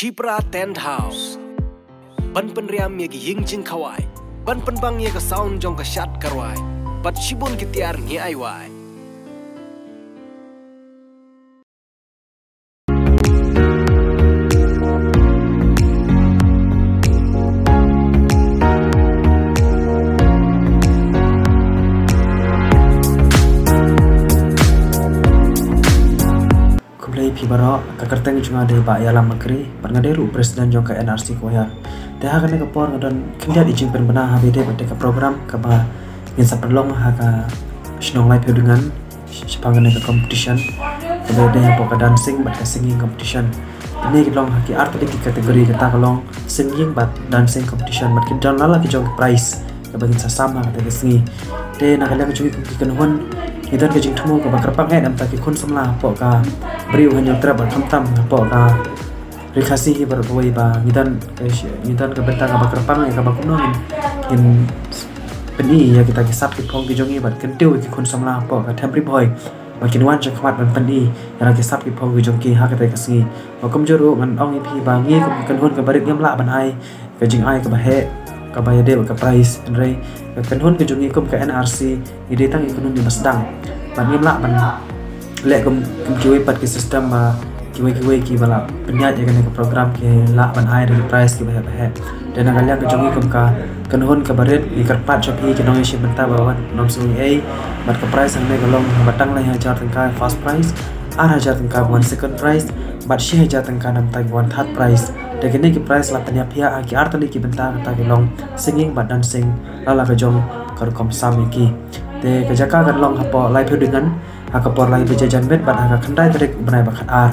Shipra Tent House. Ban penriam ye ying jing kawai. Ban penbang ye ka sound jong ka shat karwai. Bat shibun ki tiar ngi ai wai. Pibaro kakerteng cuma de ba yalam makri pangaderu presiden jong ka NRC ko ya teha kane ka por ngadon kindia ijing penbena habide bate ka program ka ba ngin sa perlong ha ka snong lai dengan sepangane ka competition ka de po ka dancing bat ka singing competition ini kita long haki art di kategori kita kalong singing bat dancing competition bat kita lala ki jong prize ka bagin sa sama ka singi de nakala ka jungi ki kanhon idan ka jing thumo ka bakrapang he nam ta ki khon samla po ka beriu hanya teraba tam po ka rekasi berbawai ba ngidan ke bentang ka bakrapang ka bakunon in peni ya kita kisap ki phong ki jongi bat kentiu ki khon samla po ka thambri boy makin wan chak khamat ban peni ya kisap ki phong ki jongki ha ka te kasi makom joro ngan ong ipi ba ngi ko kan hon ka barik ngam la ban ai ka jing ai ka ba he ka ba ya de ka price enrai ka kan hon ki jongi kom ka NRC ide tang ekonomi basdang ban ngam la ban lek kum kiwi pat ki sistem ma kiwi ki bala penyat ya kan program ke la ban ai dari price ki bah dan agalya ke jongi kum ka kanhon ka baret i karpat chopi ki nong shi benta bawan nom sui ai bat ka price ang ne galong batang lai hajar tangka first prize 8,000 tangka one second prize bat 6,000 tangka nam tai one third prize de kene ki price la tanya pia ki artali ki benta ta ki long singing bat dancing lala ka jong kar kom sami ki te ka jaka kan long hapo lai phe dengan haka por lai bejajan bet bat haka khandai trek banai bakat ar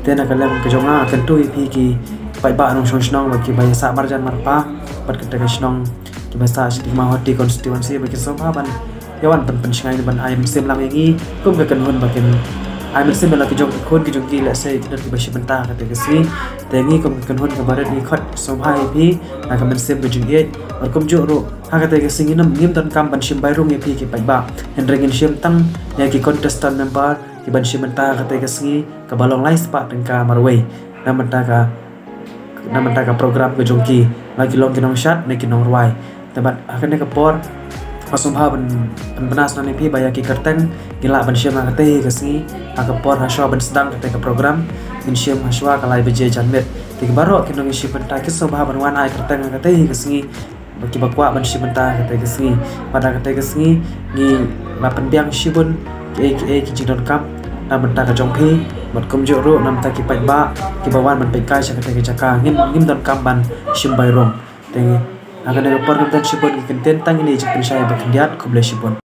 tena kalem kejonga kentu ipi ki pai ba nong shonong ba ki bai sa marjan marpa bat ke tega shnong ki basa stigma hoti constituency ba ki soba ban yawan pen shingai ban ai musim lam yangi kum ka kanhon ba ken ai musim la ki jong khon ki jong ki la se ki ki bashi benta ka te si tengi kum kanhon ka baret ni khot soba ipi na ka musim ba jing et bar kum jo ro haka te singi nam ngim don kam ban shim bai rung ipi ki pai ba henrengin shim tang ya ki contestant member ki ban shim benta ka te singi ka balong lai spa tengka marway namanta ka program ke jongki lagi long kinong shat ne kinong ruai tabat akan ka por pasumha ban benas nani pi baya ki kerteng gila ban shim ka te ka singi aka por haswa ban sedang ka te ka program min shim haswa ka lai beje janmet ti baro kinong shim benta ki sobha ban wan ai kerteng ka te ka singi baki bakwa ban shim benta ka te ka singi pada ka te ka singi ni la penbiang shibun ki jidon kam na benta ka jongpi mat kum joro nam ta ki pai ba ki bawan ban pai kai sa ka jaka ngim don kam ban shim bai rong te akan ada por kam tan shibun ki kenten tang ini jipin saya bakendiat kuble shibun